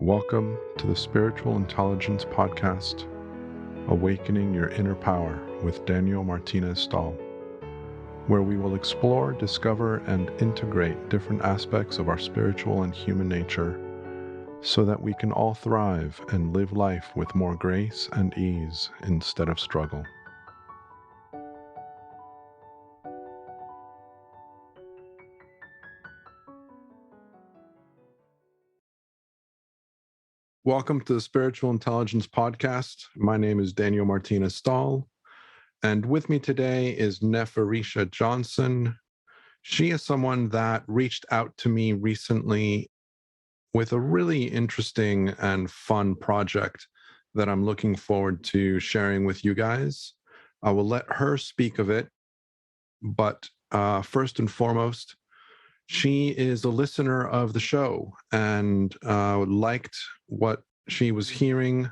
Welcome to the Spiritual Intelligence Podcast, Awakening Your Inner Power with Daniel Martinez Stahl, where we will explore, discover, and integrate different aspects of our spiritual and human nature so that we can all thrive and live life with more grace and ease instead of struggle. Welcome to the Spiritual Intelligence Podcast. My name is Daniel Martinez Stahl, and with me today is Neferisha Johnson. She is someone that reached out to me recently with a really interesting and fun project that I'm looking forward to sharing with you guys. I will let her speak of it, but first and foremost, she is a listener of the show and liked what she was hearing,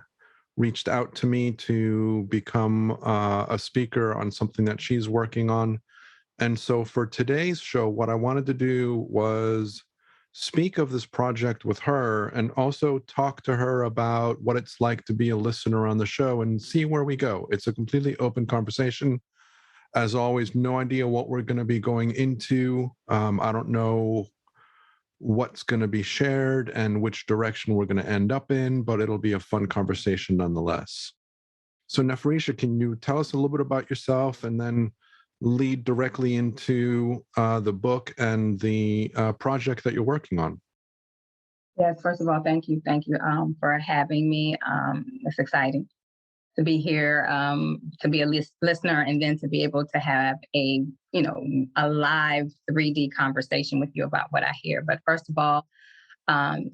reached out to me to become a speaker on something that she's working on. And so for today's show, what I wanted to do was speak of this project with her and also talk to her about what it's like to be a listener on the show and see where we go. It's a completely open conversation. As always, no idea what we're going to be going into. I don't know what's going to be shared and which direction we're going to end up in, but it'll be a fun conversation nonetheless. So Neferisha, can you tell us a little bit about yourself and then lead directly into the book and the project that you're working on? Yes, first of all, thank you for having me. It's exciting to be here, to be a listener, and then to be able to have a live 3D conversation with you about what I hear. But first of all,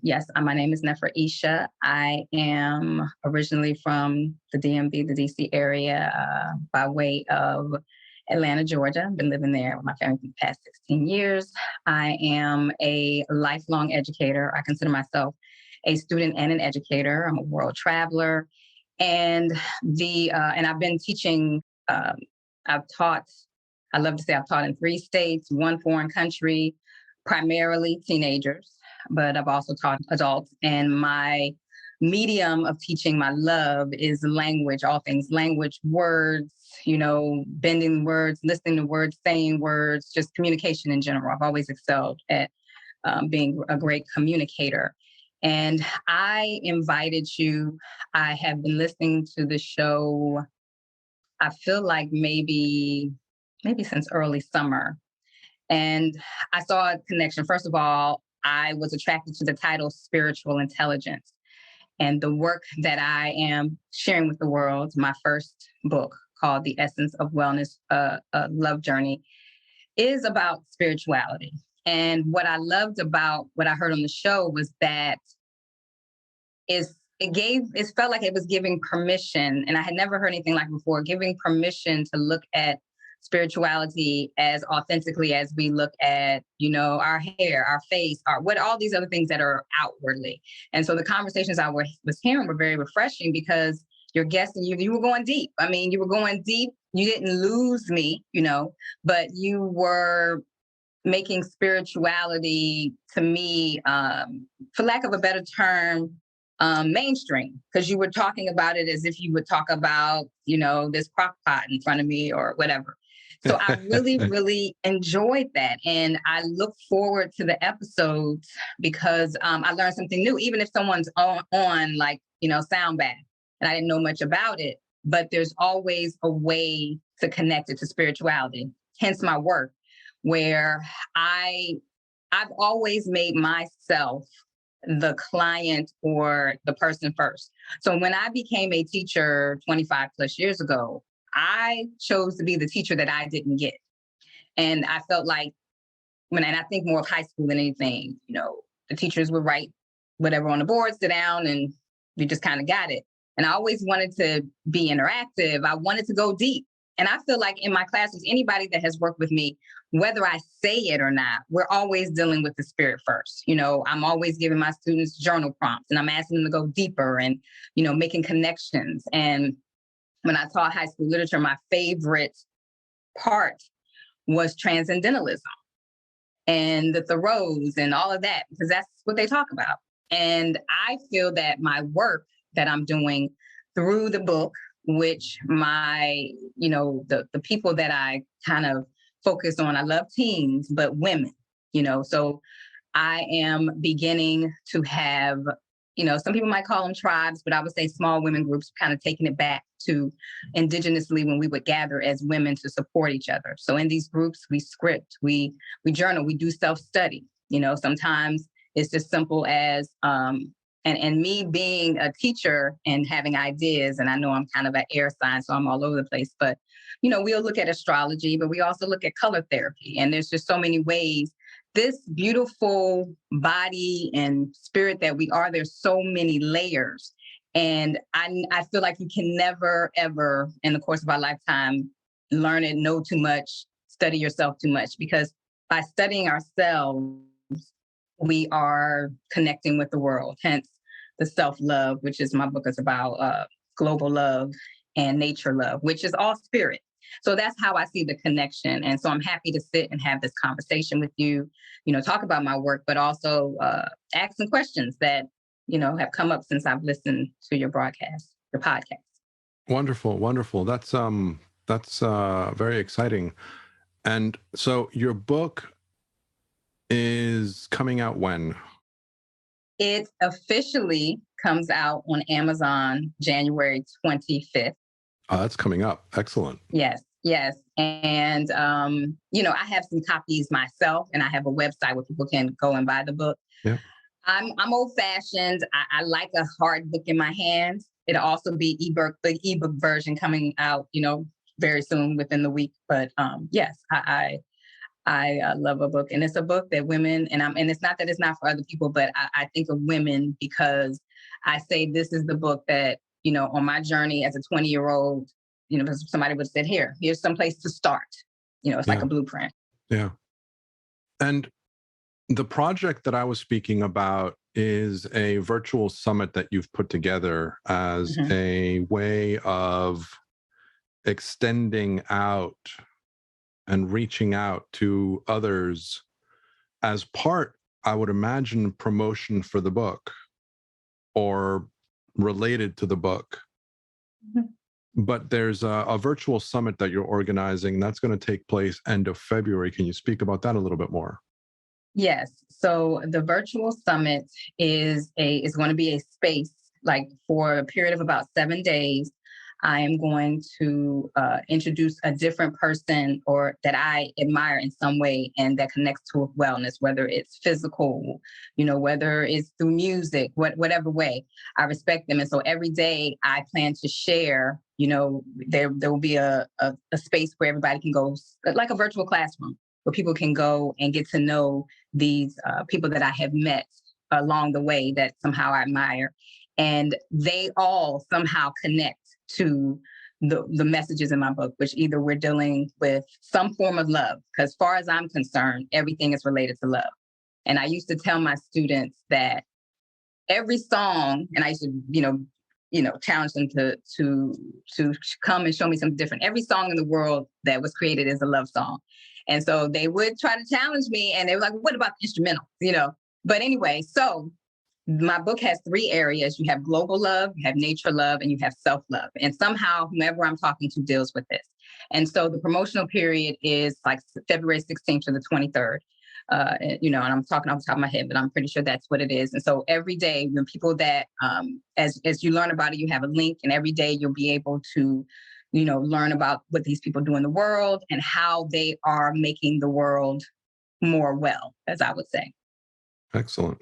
yes, my name is Neferisha. I am originally from the DMV, the DC area, by way of Atlanta, Georgia. I've been living there with my family for the past 16 years. I am a lifelong educator. I consider myself a student and an educator. I'm a world traveler. And I've been teaching, I love to say I've taught in 3 states, 1 foreign country, primarily teenagers, but I've also taught adults. And my medium of teaching, my love, is language, all things language, words, bending words, listening to words, saying words, just communication in general. I've always excelled at being a great communicator. And I invited you. I have been listening to the show, I feel like maybe since early summer. And I saw a connection. First of all, I was attracted to the title Spiritual Intelligence. And the work that I am sharing with the world, my first book called The Essence of Wellness, a Love Journey, is about spirituality. And what I loved about what I heard on the show was that it felt like it was giving permission, and I had never heard anything like before, giving permission to look at spirituality as authentically as we look at, our hair, our face, all these other things that are outwardly. And so the conversations I was hearing were very refreshing because your guest and you were going deep. I mean, you were going deep. You didn't lose me, but you were making spirituality, to me, for lack of a better term, mainstream, because you were talking about it as if you would talk about, this crock pot in front of me or whatever. So I really, really enjoyed that. And I look forward to the episodes because I learned something new, even if someone's on like, sound bath, and I didn't know much about it, but there's always a way to connect it to spirituality. Hence my work, where I've always made myself the client or the person first. So when I became a teacher 25 plus years ago, I chose to be the teacher that I didn't get. And I felt like and I think more of high school than anything, the teachers would write whatever on the board, sit down, and you just kind of got it. And I always wanted to be interactive. I wanted to go deep. And I feel like in my classes, anybody that has worked with me, whether I say it or not, we're always dealing with the spirit first. I'm always giving my students journal prompts, and I'm asking them to go deeper and, making connections. And when I taught high school literature, my favorite part was transcendentalism and the Thoreaus and all of that, because that's what they talk about. And I feel that my work that I'm doing through the book, which the people that I kind of focus on, I love teens, but women, so I am beginning to have, some people might call them tribes, but I would say small women groups, kind of taking it back to indigenously when we would gather as women to support each other. So in these groups, we script, we journal, we do self-study. Sometimes it's just simple as, and me being a teacher and having ideas, and I know I'm kind of an air sign, so I'm all over the place, but, we'll look at astrology, but we also look at color therapy. And there's just so many ways. This beautiful body and spirit that we are, there's so many layers. And I feel like you can never, ever, in the course of our lifetime, learn it, know too much, study yourself too much, because by studying ourselves, we are connecting with the world. Hence the self-love, which is my book is about global love and nature love, which is all spirit. So that's how I see the connection. And so I'm happy to sit and have this conversation with you, talk about my work, but also ask some questions that, have come up since I've listened to your broadcast, your podcast. Wonderful, wonderful. That's very exciting. And so your book is coming out when? It officially comes out on Amazon January 25th. Oh, that's coming up. Excellent. Yes. And, I have some copies myself, and I have a website where people can go and buy the book. Yeah. I'm old fashioned. I like a hard book in my hands. It'll also be the ebook version coming out, very soon within the week. But yes, I love a book, and it's a book that women, and it's not that it's not for other people, but I think of women because I say this is the book that, on my journey as a 20-year-old, somebody would have said, here's some place to start. It's like a blueprint. Yeah. And the project that I was speaking about is a virtual summit that you've put together as a way of extending out and reaching out to others as part, I would imagine, promotion for the book or related to the book. But there's a virtual summit that you're organizing that's going to take place end of February. Can you speak about that a little bit more? Yes. So the virtual summit is going to be a space, like for a period of about 7 days. I am going to introduce a different person or that I admire in some way and that connects to wellness, whether it's physical, whether it's through music, whatever way. I respect them. And so every day I plan to share, there will be a space where everybody can go, like a virtual classroom, where people can go and get to know these people that I have met along the way that somehow I admire. And they all somehow connect to the messages in my book, which either we're dealing with some form of love, because as far as I'm concerned, everything is related to love. And I used to tell my students that every song, and I used to, challenge them to come and show me something different. Every song in the world that was created is a love song. And so they would try to challenge me, and they were like, what about the instrumental? But anyway, so my book has 3 areas. You have global love, you have nature love, and you have self-love. And somehow whomever I'm talking to deals with this. And so the promotional period is like February 16th to the 23rd. And I'm talking off the top of my head, but I'm pretty sure that's what it is. And so every day, when people that, as you learn about it, you have a link, and every day you'll be able to, learn about what these people do in the world and how they are making the world more well, as I would say. Excellent.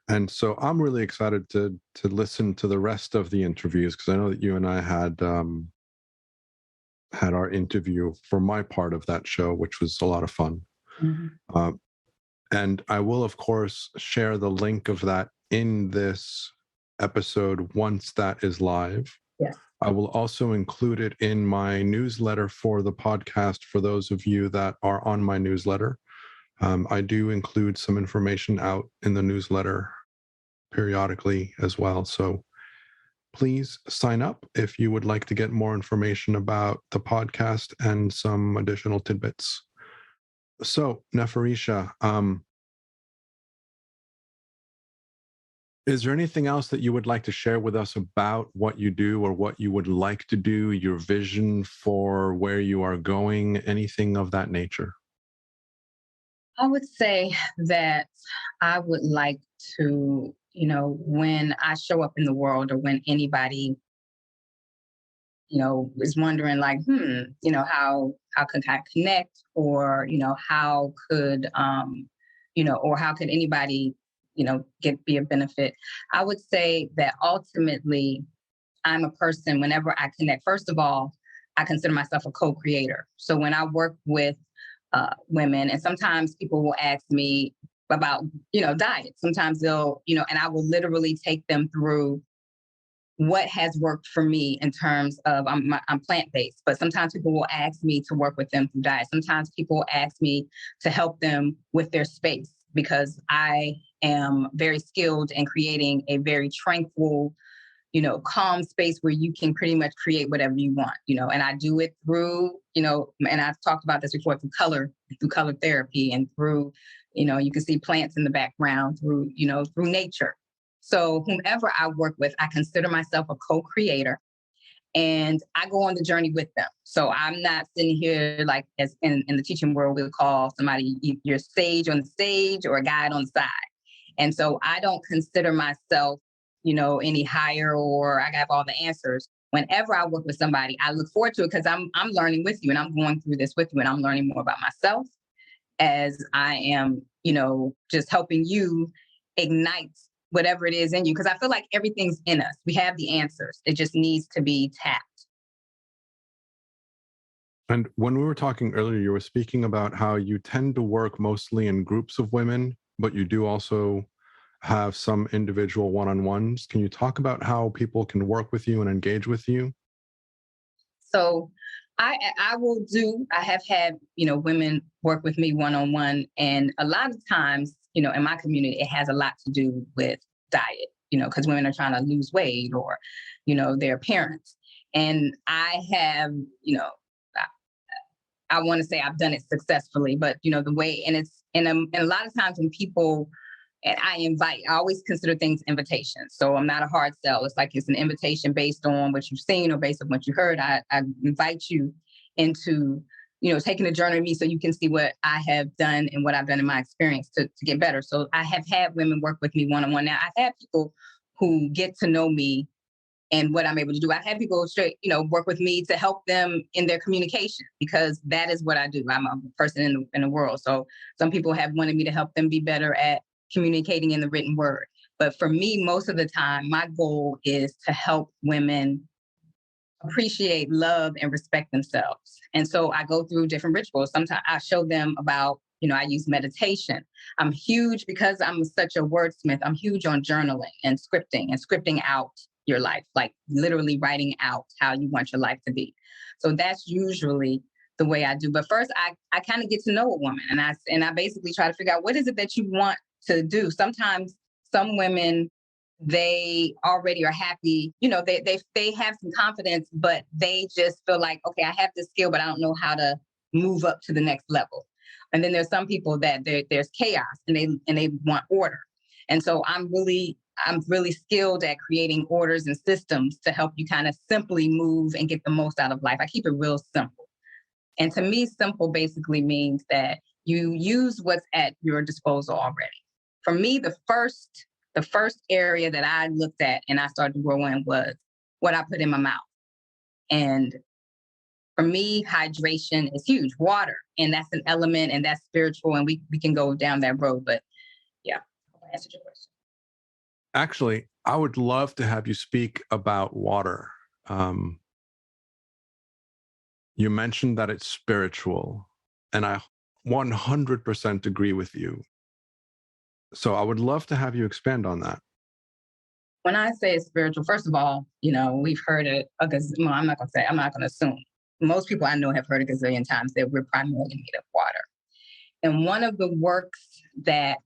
And so I'm really excited to listen to the rest of the interviews, because I know that you and I had our interview for my part of that show, which was a lot of fun. And I will, of course, share the link of that in this episode once that is live. Yes. I will also include it in my newsletter for the podcast for those of you that are on my newsletter. I do include some information out in the newsletter periodically as well. So please sign up if you would like to get more information about the podcast and some additional tidbits. So, Neferisha, Is there anything else that you would like to share with us about what you do or what you would like to do, your vision for where you are going, anything of that nature? I would say that I would like to, when I show up in the world or when anybody, is wondering like, how could I connect or, how could, or how could anybody, be a benefit? I would say that ultimately I'm a person, whenever I connect, first of all, I consider myself a co-creator. So when I work with women, and sometimes people will ask me about, diet. Sometimes they'll, and I will literally take them through what has worked for me in terms of I'm plant-based, but sometimes people will ask me to work with them through diet. Sometimes people will ask me to help them with their space because I am very skilled in creating a very tranquil, calm space where you can pretty much create whatever you want, and I do it through, and I've talked about this before, through color therapy and through, you can see plants in the background through nature. So whomever I work with, I consider myself a co-creator and I go on the journey with them. So I'm not sitting here like as in the teaching world, we'll call somebody your sage on the stage or a guide on the side. And so I don't consider myself, any higher or I have all the answers. Whenever I work with somebody, I look forward to it because I'm learning with you and I'm going through this with you and I'm learning more about myself as I am, just helping you ignite whatever it is in you. Because I feel like everything's in us. We have the answers. It just needs to be tapped. And when we were talking earlier, you were speaking about how you tend to work mostly in groups of women, but you do also have some individual one-on-ones. Can you talk about how people can work with you and engage with you? So I have had, women work with me one-on-one. And a lot of times, in my community, it has a lot to do with diet, because women are trying to lose weight or, their appearance. And I have, I want to say I've done it successfully, but the way, and it's, and a lot of times when people, and I always consider things invitations. So I'm not a hard sell. It's like it's an invitation based on what you've seen or based on what you heard. I invite you into, taking a journey with me so you can see what I have done and what I've done in my experience to get better. So I have had women work with me one-on-one. Now I've had people who get to know me and what I'm able to do. I've had people straight, work with me to help them in their communication because that is what I do. I'm a person in the world. So some people have wanted me to help them be better at communicating in the written word. But for me, most of the time, my goal is to help women appreciate, love, and respect themselves. And so I go through different rituals. Sometimes I show them about, I use meditation. I'm huge because I'm such a wordsmith. I'm huge on journaling and scripting out your life, like literally writing out how you want your life to be. So that's usually the way I do. But first, I kind of get to know a woman, and I basically try to figure out what is it that you want to do. Sometimes some women, they already are happy, they have some confidence, but they just feel like, okay, I have this skill, but I don't know how to move up to the next level. And then there's some people that there's chaos and they want order. And so I'm really skilled at creating orders and systems to help you kind of simply move and get the most out of life. I keep it real simple. And to me, simple basically means that you use what's at your disposal already. For me, the first area that I looked at and I started to grow in was what I put in my mouth. And for me, hydration is huge. Water, and that's an element, and that's spiritual, and we can go down that road. But yeah, I answered your question. Actually, I would love to have you speak about water. You mentioned that it's spiritual, and I 100% agree with you. So I would love to have you expand on that. When I say it's spiritual, first of all, we've heard it because I'm not going to assume. Most people I know have heard it a gazillion times that we're primarily made of water. And one of the works that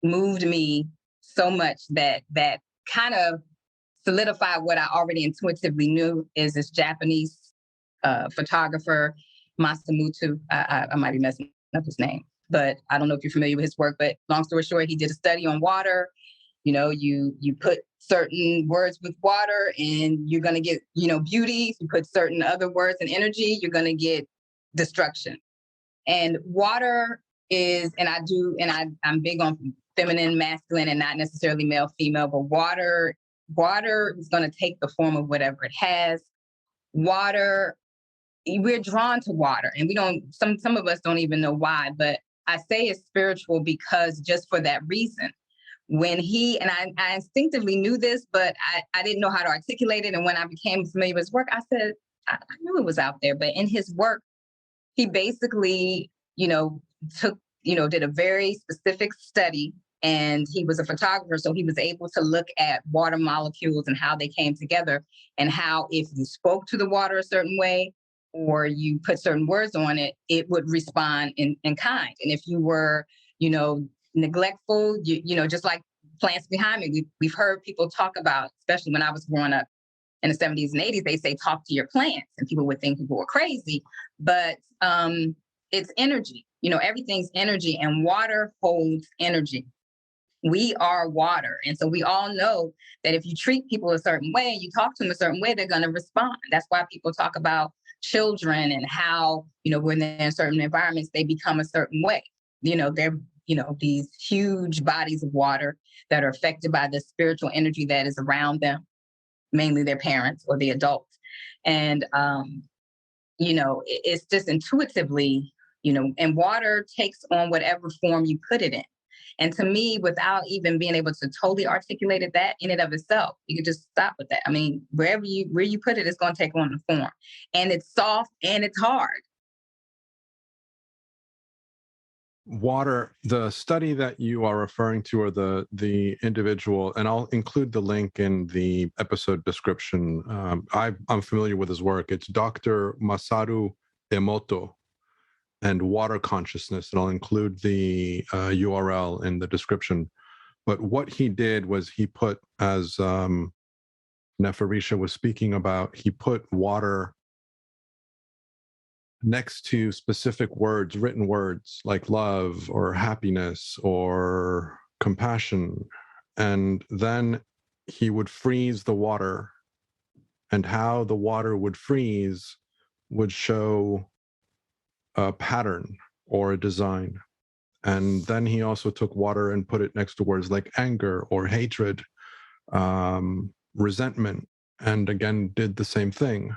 moved me so much that kind of solidified what I already intuitively knew is this Japanese photographer, Masaru. I might be messing up his name, but I don't know if you're familiar with his work. But long story short, he did a study on water, You put certain words with water and you're going to get, beauty. If you put certain other words and energy, you're going to get destruction. And water is, I'm big on feminine, masculine, and not necessarily male, female, but water is going to take the form of whatever it has. Water, we're drawn to water, and we don't, some of us don't even know why, but I say it's spiritual because just for that reason. When I instinctively knew this, but I didn't know how to articulate it. And when I became familiar with his work, I said, I knew it was out there. But in his work, he basically, did a very specific study, and he was a photographer. So he was able to look at water molecules and how they came together, and how if you spoke to the water a certain way or you put certain words on it, it would respond in kind. And if you were, neglectful, just like plants behind me, we've heard people talk about, especially when I was growing up in the 70s and 80s, they say, talk to your plants, and people would think people were crazy, but it's energy. Everything's energy, and water holds energy. We are water. And so we all know that if you treat people a certain way, you talk to them a certain way, they're going to respond. That's why people talk about children and how, when they're in certain environments, they become a certain way. They're these huge bodies of water that are affected by the spiritual energy that is around them, mainly their parents or the adults. And, it's just intuitively, and water takes on whatever form you put it in. And to me, without even being able to totally articulate it, that in and of itself, you can just stop with that. I mean, where you put it, it's going to take on the form, and it's soft and it's hard. Water, the study that you are referring to, or the individual, and I'll include the link in the episode description. I'm familiar with his work. It's Dr. Masaru Emoto and water consciousness, and I'll include the URL in the description. But what he did was he put, as Neferisha was speaking about, he put water next to specific words, written words like love or happiness or compassion. And then he would freeze the water, and how the water would freeze would show a pattern or a design. And then he also took water and put it next to words like anger or hatred, resentment, and again did the same thing.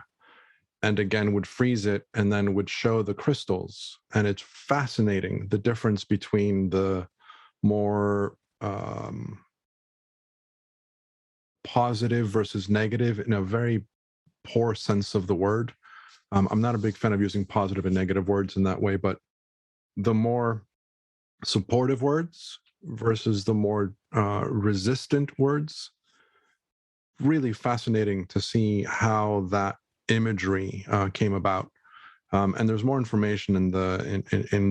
And again would freeze it, and then would show the crystals. And it's fascinating, the difference between the more positive versus negative, in a very poor sense of the word. I'm not a big fan of using positive and negative words in that way, but the more supportive words versus the more resistant words. Really fascinating to see how that imagery came about. And there's more information in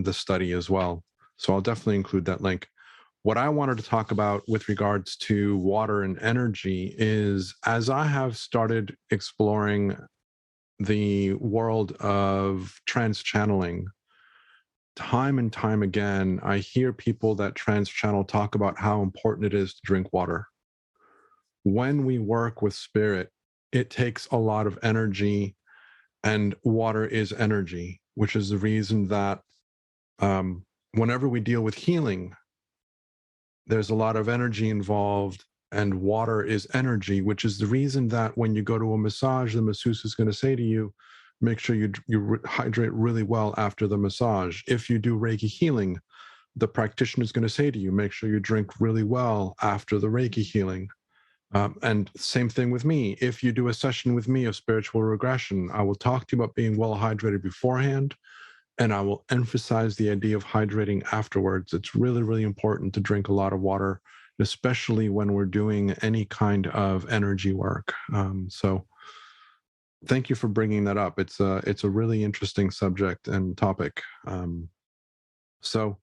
the study as well. So I'll definitely include that link. What I wanted to talk about with regards to water and energy is, as I have started exploring the world of trans-channeling, time and time again, I hear people that trans-channel talk about how important it is to drink water. When we work with spirit, it takes a lot of energy, and water is energy, which is the reason that whenever we deal with healing, there's a lot of energy involved, and water is energy, which is the reason that when you go to a massage, the masseuse is going to say to you, make sure you hydrate really well after the massage. If you do Reiki healing, the practitioner is going to say to you, make sure you drink really well after the Reiki healing. And same thing with me. If you do a session with me of spiritual regression, I will talk to you about being well hydrated beforehand, and I will emphasize the idea of hydrating afterwards. It's really, really important to drink a lot of water, especially when we're doing any kind of energy work. So thank you for bringing that up. It's a really interesting subject and topic. So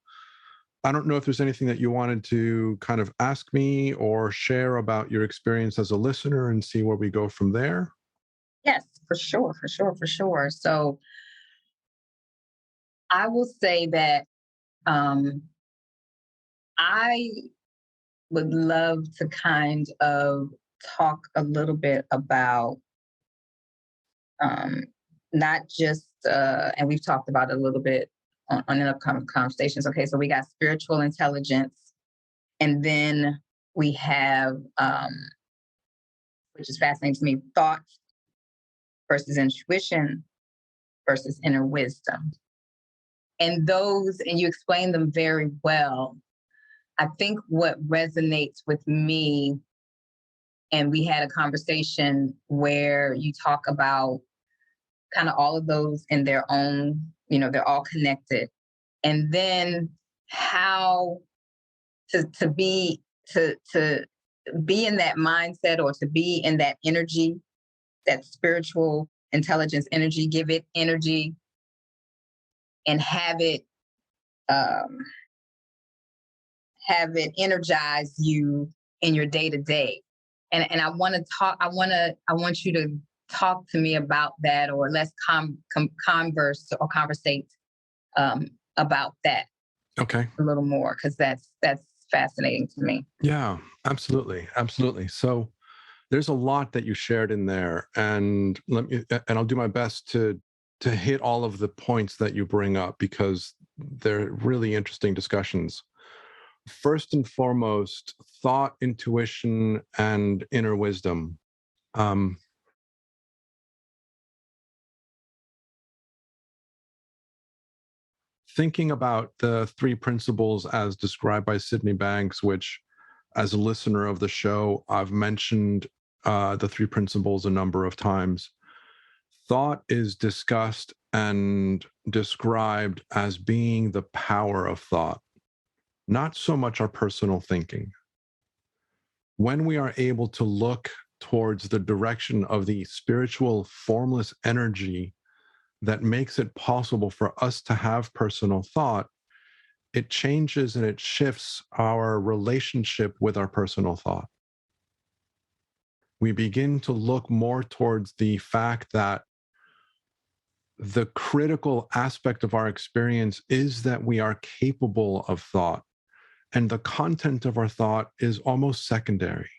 I don't know if there's anything that you wanted to kind of ask me or share about your experience as a listener, and see where we go from there. Yes, for sure. So I will say that I would love to kind of talk a little bit about not just, and we've talked about it a little bit on the upcoming conversations. Okay, so we got spiritual intelligence, and then we have, which is fascinating to me, thoughts versus intuition versus inner wisdom. And those, and you explain them very well. I think what resonates with me, and we had a conversation where you talk about kind of all of those in their own, they're all connected. And then how to be in that mindset, or to be in that energy, that spiritual intelligence energy, give it energy and have it energize you in your day to day. And I want you to talk to me about that, or let's converse or conversate about that. Okay. A little more, because that's fascinating to me. Yeah, absolutely. Absolutely. So there's a lot that you shared in there, and I'll do my best to hit all of the points that you bring up, because they're really interesting discussions. First and foremost, thought, intuition, and inner wisdom. Thinking about the three principles as described by Sydney Banks, which, as a listener of the show, I've mentioned the three principles a number of times. Thought is discussed and described as being the power of thought, not so much our personal thinking. When we are able to look towards the direction of the spiritual, formless energy that makes it possible for us to have personal thought, it changes and it shifts our relationship with our personal thought. We begin to look more towards the fact that the critical aspect of our experience is that we are capable of thought, and the content of our thought is almost secondary.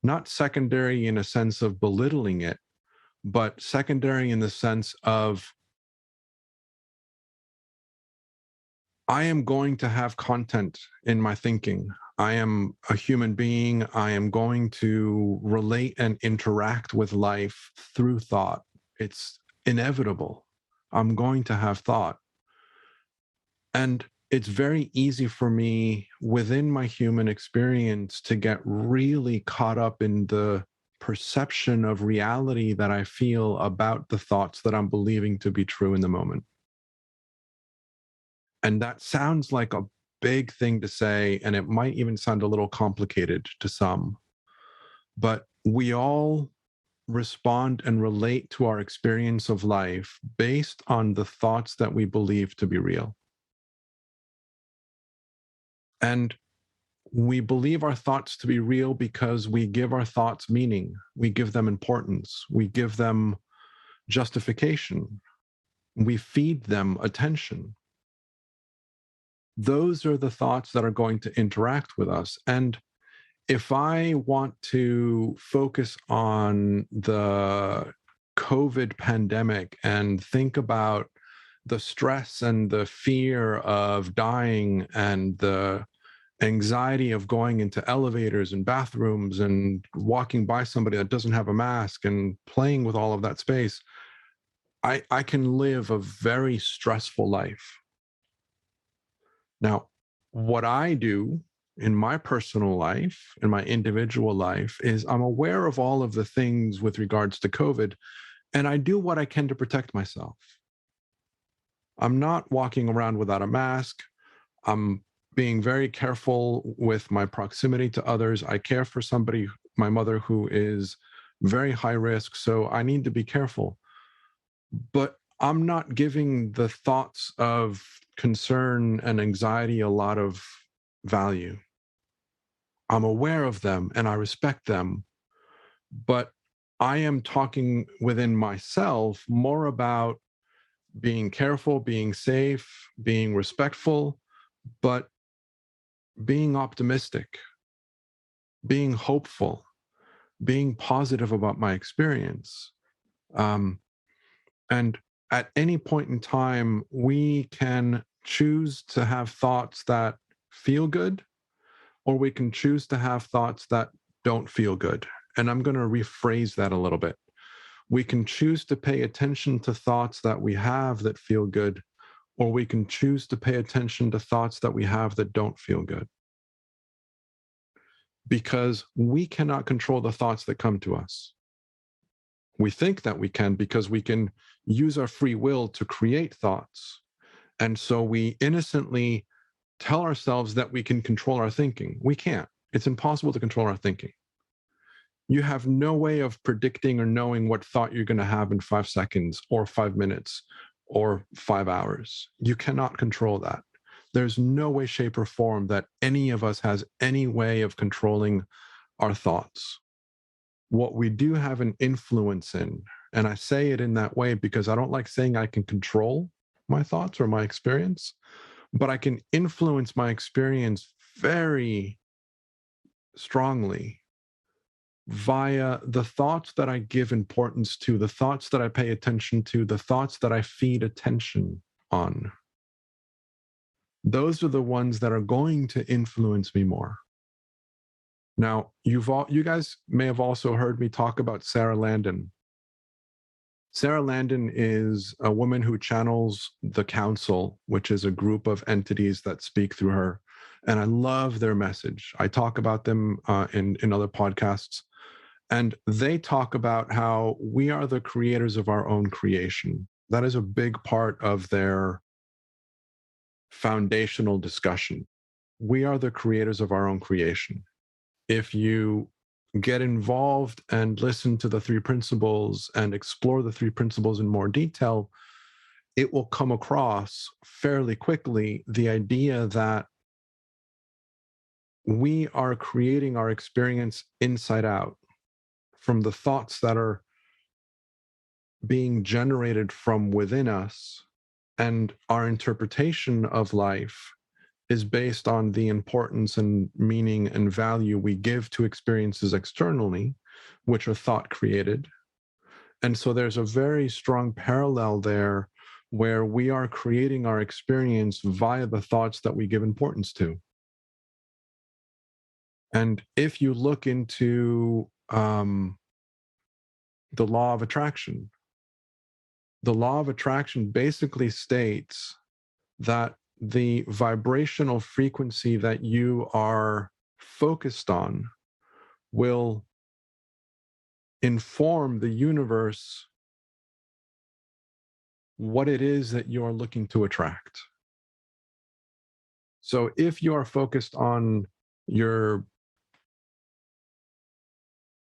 Not secondary in a sense of belittling it, but secondary in the sense of, I am going to have content in my thinking. I am a human being. I am going to relate and interact with life through thought. It's inevitable. I'm going to have thought. And it's very easy for me within my human experience to get really caught up in the perception of reality that I feel about the thoughts that I'm believing to be true in the moment. And that sounds like a big thing to say, and it might even sound a little complicated to some. But we all respond and relate to our experience of life based on the thoughts that we believe to be real. And we believe our thoughts to be real because we give our thoughts meaning. We give them importance. We give them justification. We feed them attention. Those are the thoughts that are going to interact with us. And if I want to focus on the COVID pandemic and think about the stress and the fear of dying and the anxiety of going into elevators and bathrooms and walking by somebody that doesn't have a mask and playing with all of that space, I can live a very stressful life. Now, what I do in my personal life, in my individual life, is I'm aware of all of the things with regards to COVID, and I do what I can to protect myself. I'm not walking around without a mask. I'm being very careful with my proximity to others. I care for somebody, my mother, who is very high risk, so I need to be careful. But I'm not giving the thoughts of concern and anxiety a lot of value. I'm aware of them and I respect them, but I am talking within myself more about being careful, being safe, being respectful, but being optimistic, being hopeful, being positive about my experience. And at any point in time, we can choose to have thoughts that feel good, or we can choose to have thoughts that don't feel good. And I'm going to rephrase that a little bit. We can choose to pay attention to thoughts that we have that feel good, or we can choose to pay attention to thoughts that we have that don't feel good. Because we cannot control the thoughts that come to us. We think that we can because we can use our free will to create thoughts. And so we innocently tell ourselves that we can control our thinking. We can't. It's impossible to control our thinking. You have no way of predicting or knowing what thought you're going to have in 5 seconds or 5 minutes or 5 hours. You cannot control that. There's no way, shape, or form that any of us has any way of controlling our thoughts. What we do have an influence in, and I say it in that way because I don't like saying I can control my thoughts or my experience, but I can influence my experience very strongly via the thoughts that I give importance to, the thoughts that I pay attention to, the thoughts that I feed attention on. Those are the ones that are going to influence me more. Now, you guys may have also heard me talk about Sarah Landon. Sarah Landon is a woman who channels the Council, which is a group of entities that speak through her. And I love their message. I talk about them in other podcasts. And they talk about how we are the creators of our own creation. That is a big part of their foundational discussion. We are the creators of our own creation. If you get involved and listen to the 3 principles and explore the 3 principles in more detail, it will come across fairly quickly the idea that we are creating our experience inside out from the thoughts that are being generated from within us, and our interpretation of life is based on the importance and meaning and value we give to experiences externally, which are thought created. And so there's a very strong parallel there where we are creating our experience via the thoughts that we give importance to. And if you look into the law of attraction, the law of attraction basically states that the vibrational frequency that you are focused on will inform the universe what it is that you're looking to attract. So if you are focused on your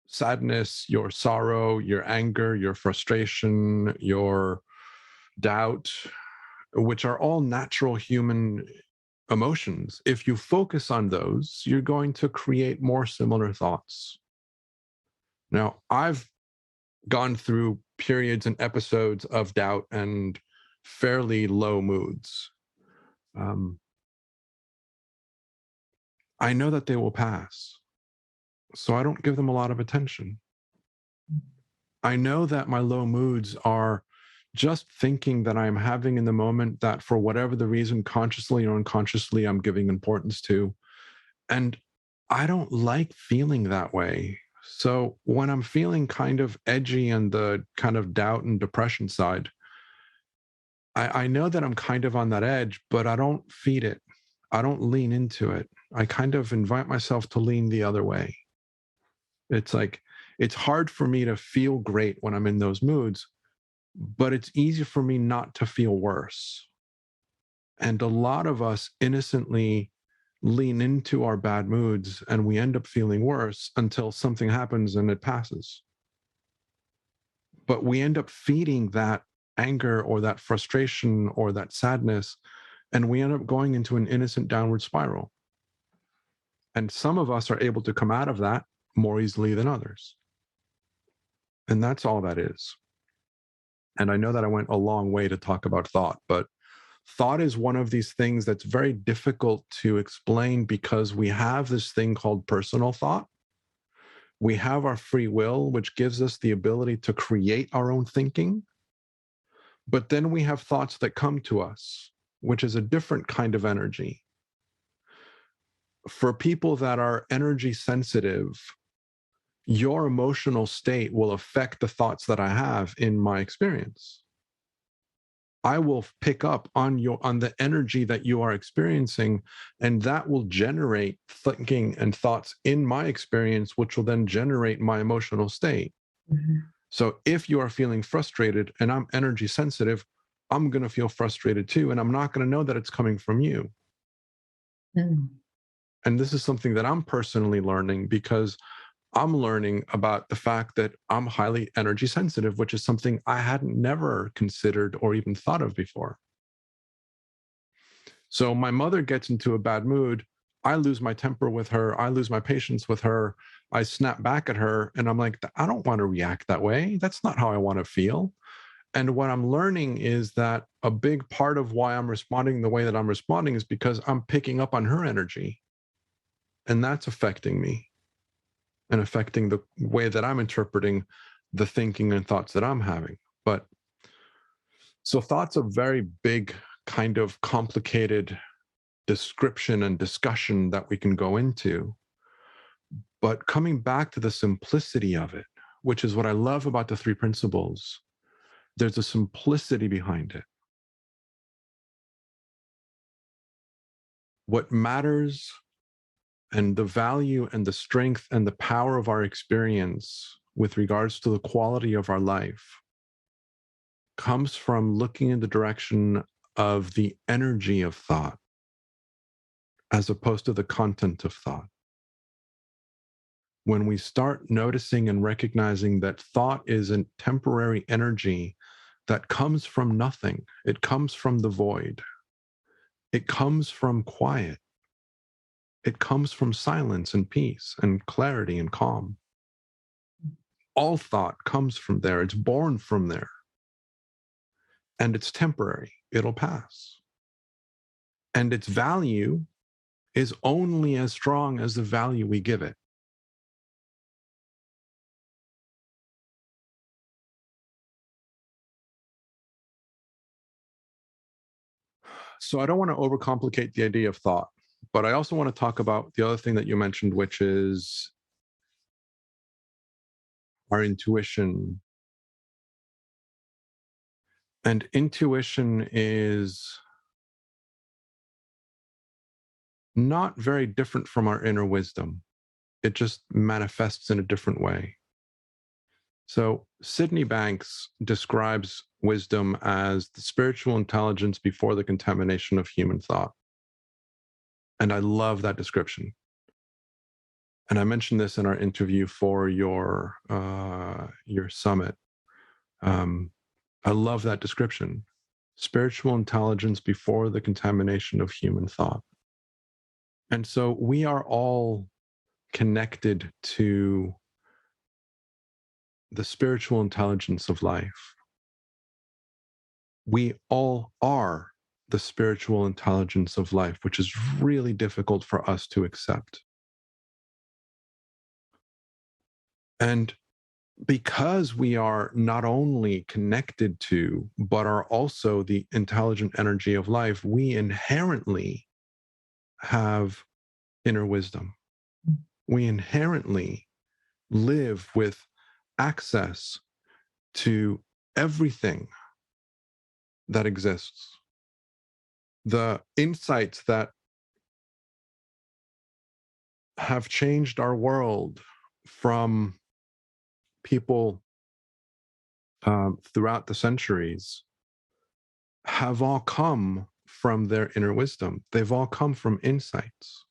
sadness, your sorrow, your anger, your frustration, your doubt, which are all natural human emotions, if you focus on those, you're going to create more similar thoughts. Now, I've gone through periods and episodes of doubt and fairly low moods. I know that they will pass, so I don't give them a lot of attention. I know that my low moods are just thinking that I'm having in the moment that for whatever the reason, consciously or unconsciously, I'm giving importance to. And I don't like feeling that way. So when I'm feeling kind of edgy and the kind of doubt and depression side, I know that I'm kind of on that edge, but I don't feed it. I don't lean into it. I kind of invite myself to lean the other way. It's like, it's hard for me to feel great when I'm in those moods, but it's easy for me not to feel worse. And a lot of us innocently lean into our bad moods and we end up feeling worse until something happens and it passes. But we end up feeding that anger or that frustration or that sadness, and we end up going into an innocent downward spiral. And some of us are able to come out of that more easily than others. And that's all that is. And I know that I went a long way to talk about thought, but Thought is one of these things that's very difficult to explain because we have this thing called personal thought. We have our free will, which gives us the ability to create our own thinking. But then we have thoughts that come to us, which is a different kind of energy. For people that are energy sensitive, your emotional state will affect the thoughts that I have in my experience. I will pick up on the energy that you are experiencing, and that will generate thinking and thoughts in my experience, which will then generate my emotional state. Mm-hmm. So if you are feeling frustrated and I'm energy sensitive, I'm going to feel frustrated too, and I'm not going to know that it's coming from you. Mm. And this is something that I'm personally learning because I'm learning about the fact that I'm highly energy sensitive, which is something I hadn't never considered or even thought of before. So my mother gets into a bad mood. I lose my temper with her. I lose my patience with her. I snap back at her and I'm like, I don't want to react that way. That's not how I want to feel. And what I'm learning is that a big part of why I'm responding the way that I'm responding is because I'm picking up on her energy. And that's affecting me and affecting the way that I'm interpreting the thinking and thoughts that I'm having. But so thoughts are very big, kind of complicated description and discussion that we can go into. But coming back to the simplicity of it, which is what I love about the three principles, there's a simplicity behind it. What matters and the value and the strength and the power of our experience with regards to the quality of our life comes from looking in the direction of the energy of thought as opposed to the content of thought. When we start noticing and recognizing that thought is a temporary energy that comes from nothing, it comes from the void, it comes from quiet, it comes from silence and peace and clarity and calm. All thought comes from there. It's born from there. And it's temporary. It'll pass. And its value is only as strong as the value we give it. So I don't want to overcomplicate the idea of thought, but I also want to talk about the other thing that you mentioned, which is our intuition. And intuition is not very different from our inner wisdom. It just manifests in a different way. So Sydney Banks describes wisdom as the spiritual intelligence before the contamination of human thought. And I love that description. And I mentioned this in our interview for your summit. I love that description. Spiritual intelligence before the contamination of human thought. And so we are all connected to the spiritual intelligence of life. We all are the spiritual intelligence of life, which is really difficult for us to accept. And because we are not only connected to, but are also the intelligent energy of life, we inherently have inner wisdom. We inherently live with access to everything that exists. The insights that have changed our world from people throughout the centuries have all come from their inner wisdom. They've all come from insights.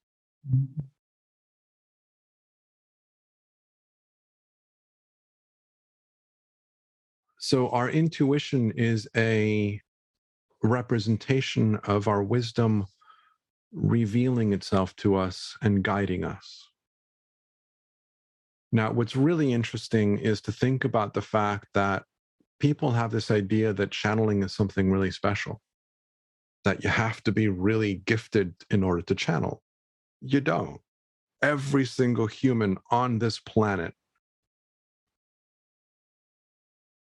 So our intuition is a representation of our wisdom revealing itself to us and guiding us. Now, what's really interesting is to think about the fact that people have this idea that channeling is something really special. that you have to be really gifted in order to channel. You don't. Every single human on this planet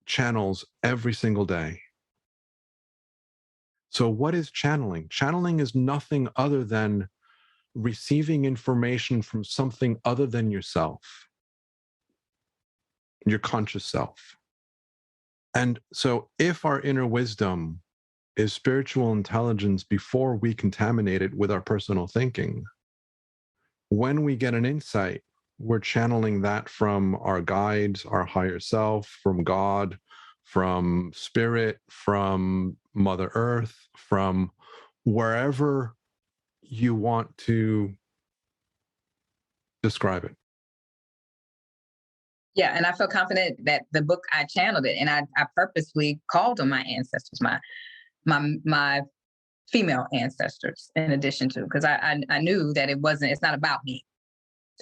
channels every single day. So what is channeling? Channeling is nothing other than receiving information from something other than yourself, your conscious self. And so if our inner wisdom is spiritual intelligence before we contaminate it with our personal thinking, when we get an insight, we're channeling that from our guides, our higher self, from God, from spirit, from Mother Earth, from wherever you want to describe it. Yeah, and I feel confident that the book, I channeled it, and I purposely called on my ancestors, my female ancestors, in addition to, because I knew that it's not about me.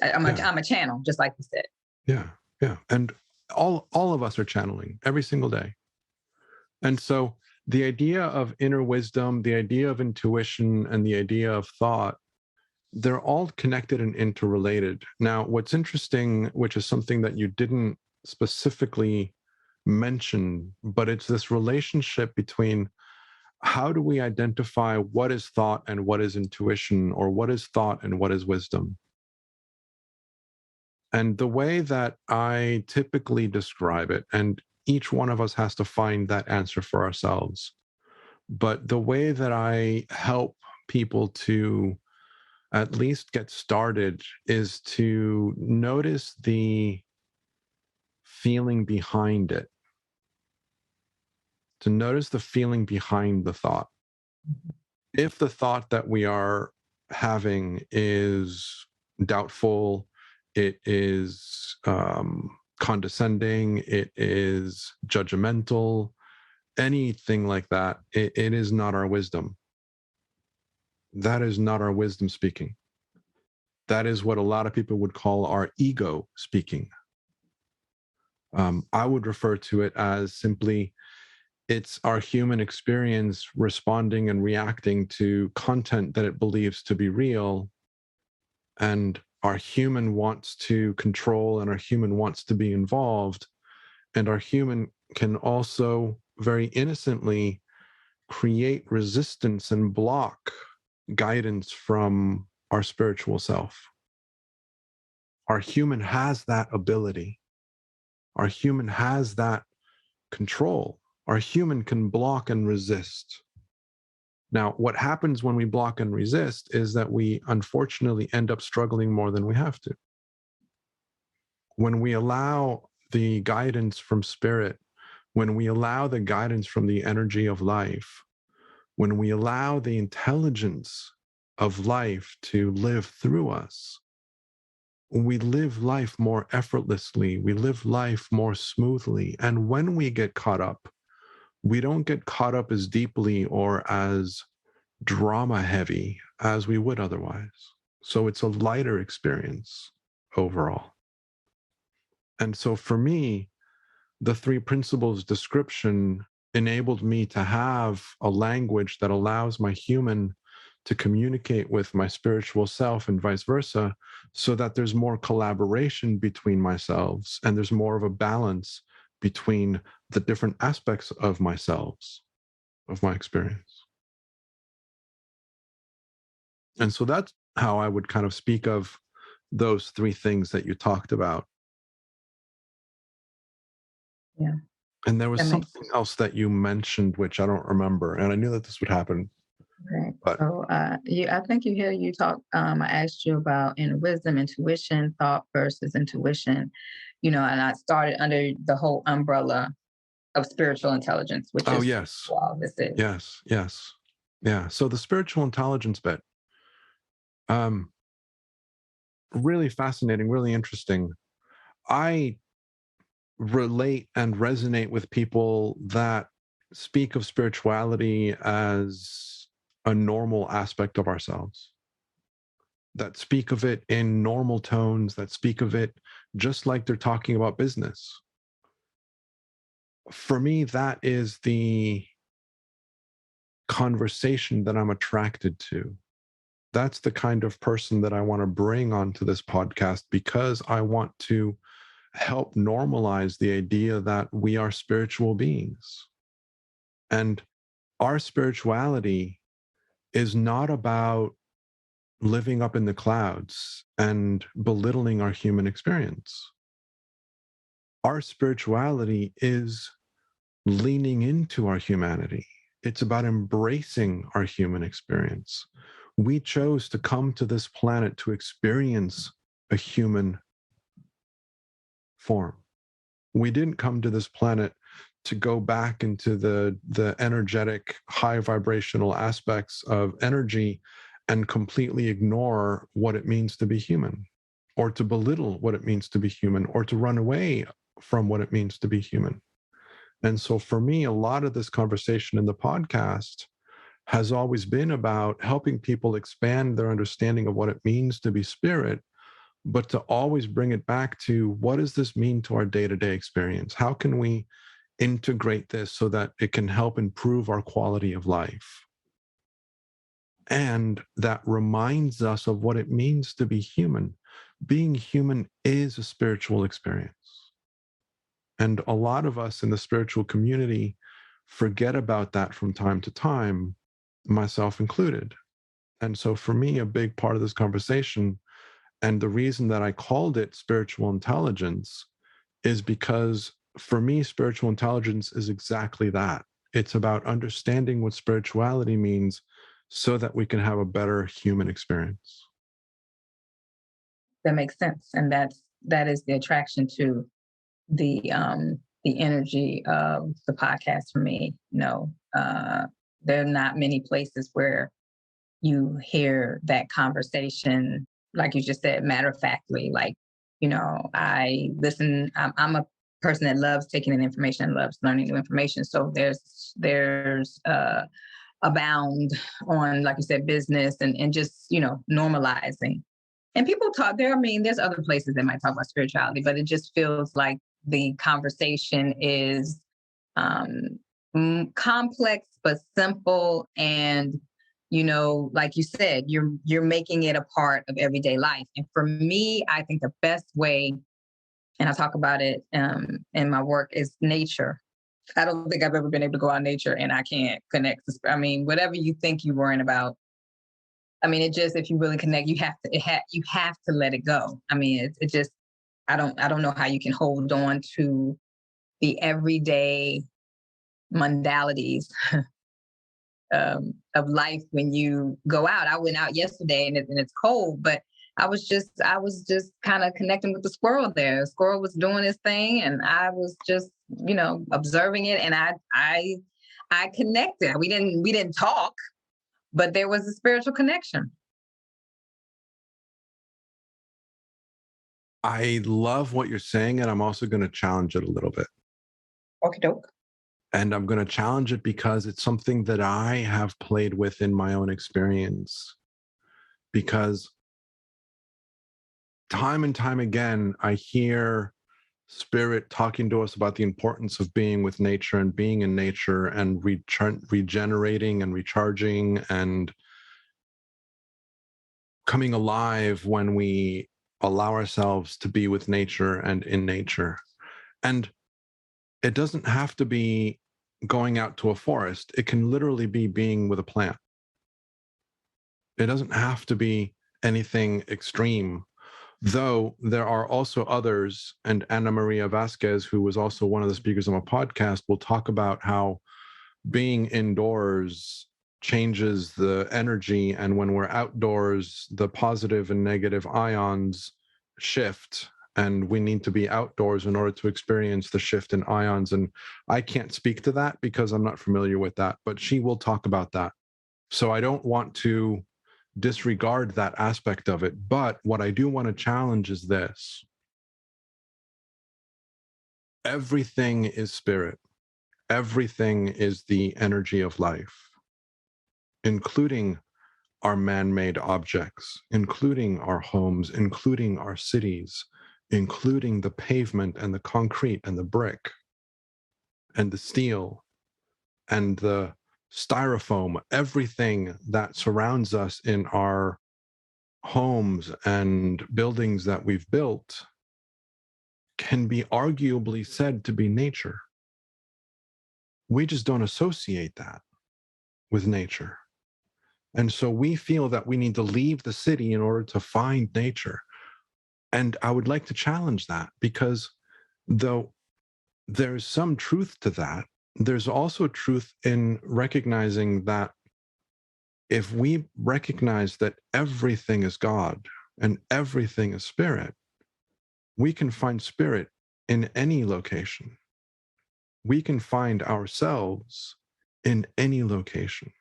I'm a channel, just like you said. Yeah, yeah, and all of us are channeling every single day. And so the idea of inner wisdom, the idea of intuition, and the idea of thought, they're all connected and interrelated. Now, what's interesting, which is something that you didn't specifically mention, but it's this relationship between how do we identify what is thought and what is intuition, or what is thought and what is wisdom? And the way that I typically describe it, and each one of us has to find that answer for ourselves, but the way that I help people to at least get started is to notice the feeling behind it, to notice the feeling behind the thought. If the thought that we are having is doubtful, it is condescending, it is judgmental, anything like that, it is not our wisdom. That is not our wisdom speaking. That is what a lot of people would call our ego speaking. I would refer to it as simply, it's our human experience responding and reacting to content that it believes to be real. And our human wants to control, and our human wants to be involved. And our human can also very innocently create resistance and block guidance from our spiritual self. Our human has that ability. Our human has that control. Our human can block and resist. Now, what happens when we block and resist is that we unfortunately end up struggling more than we have to. When we allow the guidance from spirit, when we allow the guidance from the energy of life, when we allow the intelligence of life to live through us, we live life more effortlessly, we live life more smoothly. And when we get caught up, we don't get caught up as deeply or as drama heavy as we would otherwise. So it's a lighter experience overall. And so for me, the three principles description enabled me to have a language that allows my human to communicate with my spiritual self and vice versa, so that there's more collaboration between myselves and there's more of a balance between the different aspects of myself, of my experience. And so that's how I would kind of speak of those three things that you talked about. Yeah. And there was something else that you mentioned, which I don't remember. And I knew that this would happen. Okay. But So I think you talk, I asked you about inner wisdom, intuition, thought versus intuition, and I started under the whole umbrella of spiritual intelligence, which is yes. all this is. Yes. Yeah. So the spiritual intelligence bit, really fascinating, really interesting. I relate and resonate with people that speak of spirituality as a normal aspect of ourselves, that speak of it in normal tones, that speak of it just like they're talking about business. For me, that is the conversation that I'm attracted to. That's the kind of person that I want to bring onto this podcast, because I want to help normalize the idea that we are spiritual beings. And our spirituality is not about living up in the clouds and belittling our human experience. Our spirituality is leaning into our humanity. It's about embracing our human experience. We chose to come to this planet to experience a human form. We didn't come to this planet to go back into the energetic, high vibrational aspects of energy and completely ignore what it means to be human, or to belittle what it means to be human, or to run away from what it means to be human. And so for me, a lot of this conversation in the podcast has always been about helping people expand their understanding of what it means to be spirit, but to always bring it back to, what does this mean to our day-to-day experience? How can we integrate this so that it can help improve our quality of life? And that reminds us of what it means to be human. Being human is a spiritual experience. And a lot of us in the spiritual community forget about that from time to time, myself included. And so for me, a big part of this conversation, and the reason that I called it spiritual intelligence, is because for me, spiritual intelligence is exactly that. It's about understanding what spirituality means so that we can have a better human experience. That makes sense. And that is the attraction to the energy of the podcast for me. There are not many places where you hear that conversation, like you just said, matter of factly. Like, I listen. I'm a person that loves taking in information and loves learning new information. So there's a bound on, like you said, business and just normalizing. And people talk there. I mean, there's other places that might talk about spirituality, but it just feels like the conversation is complex but simple, and like you said, you're making it a part of everyday life. And for me, I think the best way, and I talk about it in my work, is nature. I don't think I've ever been able to go out in nature and I can't connect. I mean, whatever you think you're worrying about, I mean, it just, if you really connect, you have to let it go. I mean, it just, I don't know how you can hold on to the everyday modalities of life when you go out. I went out yesterday and it's cold, but I was just kind of connecting with the squirrel there. The squirrel was doing his thing and I was just, observing it, and I connected. We didn't talk, but there was a spiritual connection. I love what you're saying, and I'm also going to challenge it a little bit. Okie doke. And I'm going to challenge it because it's something that I have played with in my own experience. Because time and time again, I hear spirit talking to us about the importance of being with nature and being in nature and regenerating and recharging and coming alive when we allow ourselves to be with nature and in nature. And it doesn't have to be going out to a forest. It can literally be being with a plant. It doesn't have to be anything extreme, though there are also others. And Ana Maria Vasquez, who was also one of the speakers on my podcast, will talk about how being indoors changes the energy. And when we're outdoors, the positive and negative ions shift. And we need to be outdoors in order to experience the shift in ions. And I can't speak to that because I'm not familiar with that, but she will talk about that. So I don't want to disregard that aspect of it. But what I do want to challenge is this. Everything is spirit. Everything is the energy of life, including our man-made objects, including our homes, including our cities, including the pavement and the concrete and the brick and the steel and the styrofoam, everything that surrounds us in our homes and buildings that we've built can be arguably said to be nature. We just don't associate that with nature. And so we feel that we need to leave the city in order to find nature. And I would like to challenge that, because though there's some truth to that, there's also truth in recognizing that if we recognize that everything is God and everything is spirit, we can find spirit in any location. We can find ourselves in any location.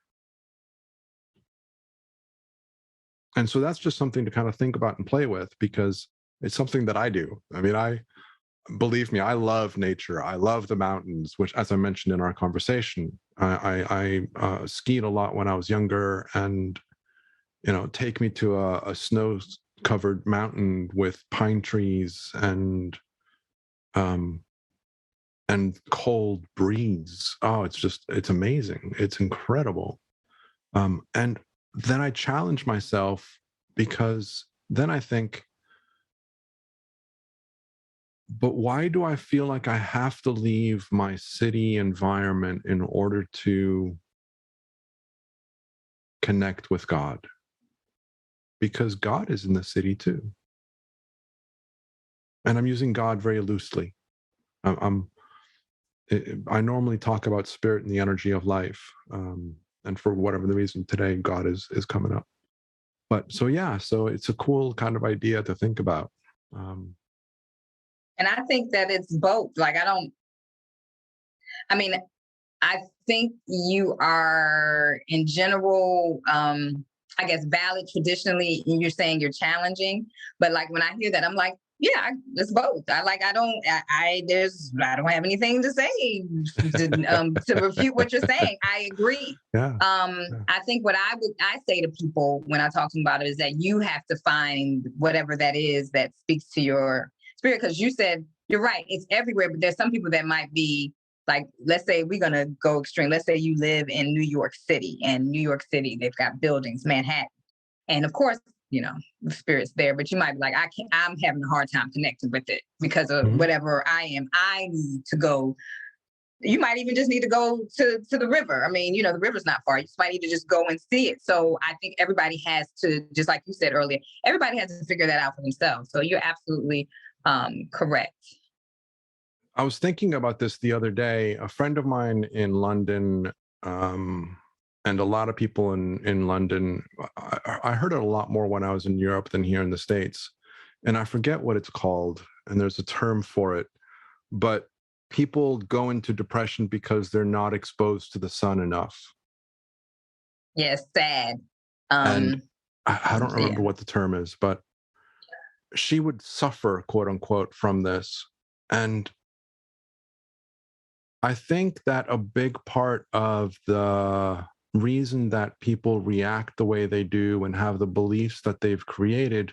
And so that's just something to kind of think about and play with, because it's something that I do. I mean, believe me, I love nature. I love the mountains, which, as I mentioned in our conversation, I skied a lot when I was younger, and take me to a snow-covered mountain with pine trees and cold breeze. Oh, it's amazing. It's incredible. And then I challenge myself, because then I think, but why do I feel like I have to leave my city environment in order to connect with God? Because God is in the city too. And I'm using God very loosely. I normally talk about spirit and the energy of life. And for whatever the reason, today, God is coming up. But so it's a cool kind of idea to think about. And I think that it's both. Like, I think you are in general, I guess, valid traditionally, and you're saying you're challenging. But like, when I hear that, I'm like, yeah, it's both. I don't have anything to say to refute what you're saying. I agree. Yeah. I think what I say to people when I talk to them about it is that you have to find whatever that is that speaks to your spirit. Because you said, you're right, it's everywhere, but there's some people that might be like, let's say we're going to go extreme. Let's say you live in New York City, and New York City, they've got buildings, Manhattan. And of course, the spirit's there, but you might be like, I'm having a hard time connecting with it because of whatever I am. I need to go. You might even just need to go to the river. I mean, the river's not far. You just might need to just go and see it. So I think everybody has to, just like you said earlier, everybody has to figure that out for themselves. So you're absolutely correct. I was thinking about this the other day. A friend of mine in London, and a lot of people in London, I heard it a lot more when I was in Europe than here in the States. And I forget what it's called, and there's a term for it. But people go into depression because they're not exposed to the sun enough. Yes, sad. And I don't remember what the term is, but she would suffer, quote unquote, from this. And I think that a big part of the reason that people react the way they do and have the beliefs that they've created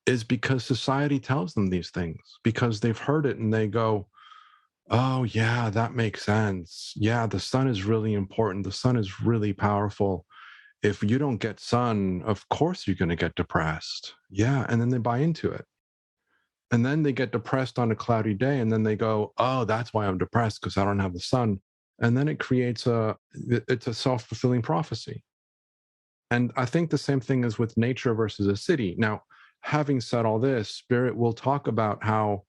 is because society tells them these things, because they've heard it and they go, oh, yeah, that makes sense. Yeah, the sun is really important. The sun is really powerful. If you don't get sun, of course you're going to get depressed. Yeah. And then they buy into it. And then they get depressed on a cloudy day, and then they go, oh, that's why I'm depressed, because I don't have the sun. And then it creates it's a self-fulfilling prophecy. And I think the same thing is with nature versus a city. Now, having said all this, Spirit will talk about how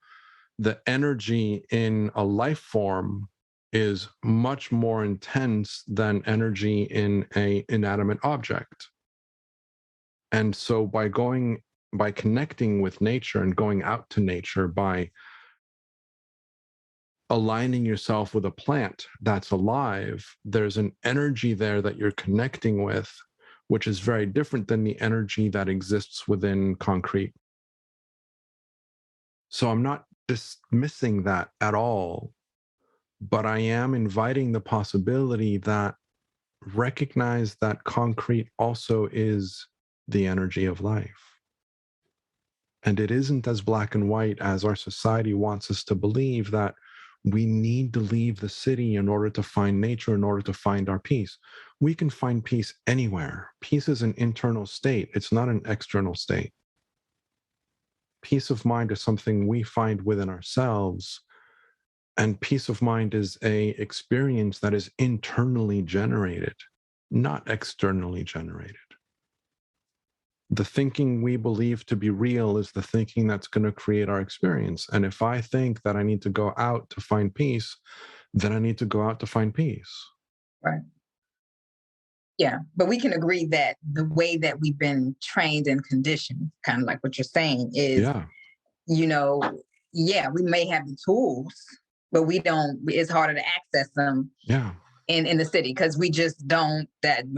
the energy in a life form is much more intense than energy in an inanimate object. And so by connecting with nature and going out to nature, by aligning yourself with a plant that's alive, there's an energy there that you're connecting with, which is very different than the energy that exists within concrete. So I'm not dismissing that at all, but I am inviting the possibility that recognize that concrete also is the energy of life. And it isn't as black and white as our society wants us to believe, that we need to leave the city in order to find nature, in order to find our peace. We can find peace anywhere. Peace is an internal state, it's not an external state. Peace of mind is something we find within ourselves, and peace of mind is a experience that is internally generated, not externally generated. The thinking we believe to be real is the thinking that's going to create our experience. And if I think that I need to go out to find peace, then I need to go out to find peace. Right. Yeah. But we can agree that the way that we've been trained and conditioned, kind of like what you're saying, is, Yeah. Yeah, we may have the tools, but it's harder to access them. Yeah. In the city, because we just don't have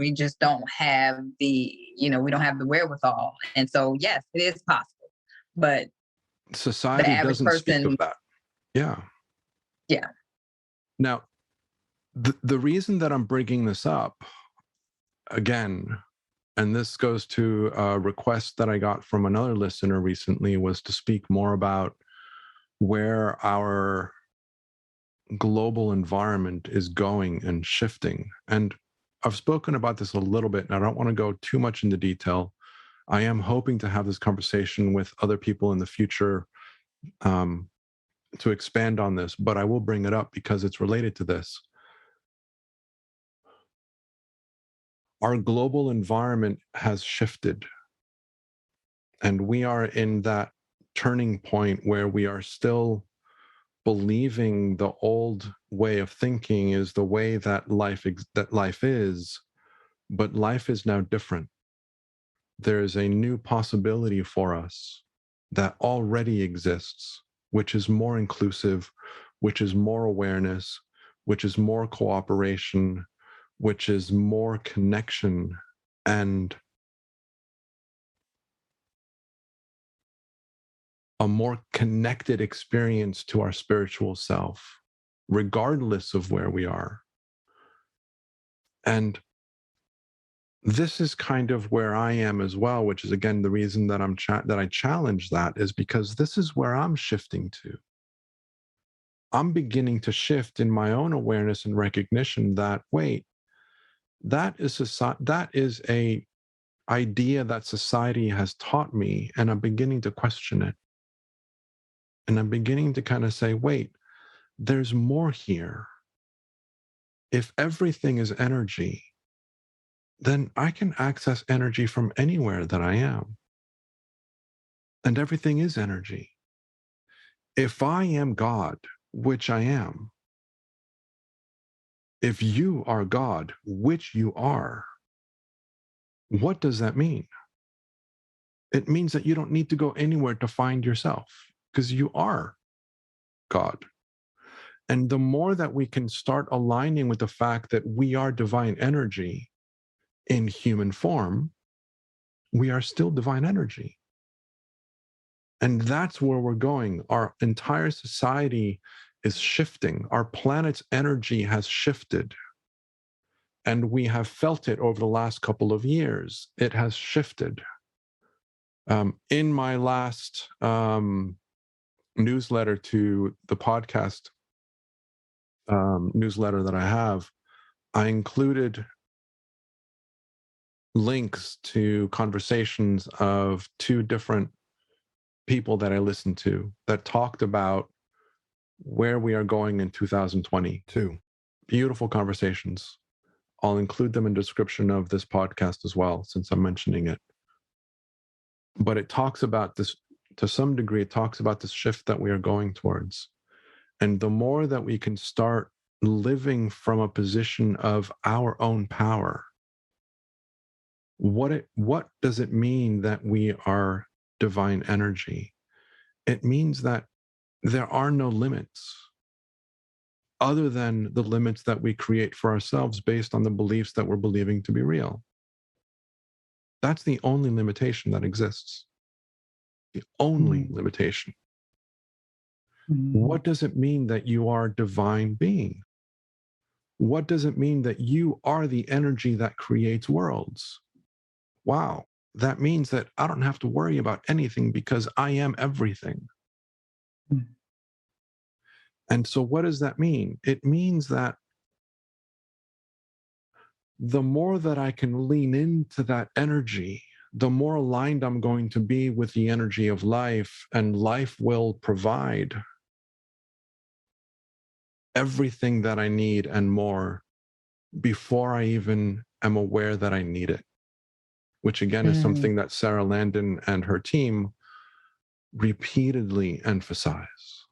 we don't have the wherewithal. And so yes, it is possible, but society doesn't speak of that. Yeah. Now, the reason that I'm bringing this up again, and this goes to a request that I got from another listener recently, was to speak more about where our global environment is going and shifting. And I've spoken about this a little bit, and I don't want to go too much into detail. I am hoping to have this conversation with other people in the future to expand on this, but I will bring it up because it's related to this. Our global environment has shifted, and we are in that turning point where we are still believing the old way of thinking is the way that life is, but life is now different. There is a new possibility for us that already exists, which is more inclusive, which is more awareness, which is more cooperation, which is more connection, and a more connected experience to our spiritual self, regardless of where we are. And this is kind of where I am as well, which is again the reason that I challenge that, is because this is where I'm shifting to. I'm beginning to shift in my own awareness and recognition that, wait, that is a idea that society has taught me, and I'm beginning to question it. And I'm beginning to kind of say, wait, there's more here. If everything is energy, then I can access energy from anywhere that I am. And everything is energy. If I am God, which I am, if you are God, which you are, what does that mean? It means that you don't need to go anywhere to find yourself, because you are God. And the more that we can start aligning with the fact that we are divine energy in human form, we are still divine energy. And that's where we're going. Our entire society is shifting. Our planet's energy has shifted. And we have felt it over the last couple of years. It has shifted. In my last newsletter to the podcast newsletter that I have, I included links to conversations of two different people that I listened to that talked about where we are going in 2022. Beautiful conversations. I'll include them in the description of this podcast as well, since I'm mentioning it. But it talks about this, to some degree, it talks about this shift that we are going towards. And the more that we can start living from a position of our own power, what does it mean that we are divine energy? It means that there are no limits other than the limits that we create for ourselves based on the beliefs that we're believing to be real. That's the only limitation that exists. The only limitation. What does it mean that you are a divine being? What does it mean that you are the energy that creates worlds? Wow, that means that I don't have to worry about anything because I am everything. And so what does that mean? It means that the more that I can lean into that energy, the more aligned I'm going to be with the energy of life, and life will provide everything that I need and more before I even am aware that I need it, which again is something that Sarah Landon and her team repeatedly emphasize,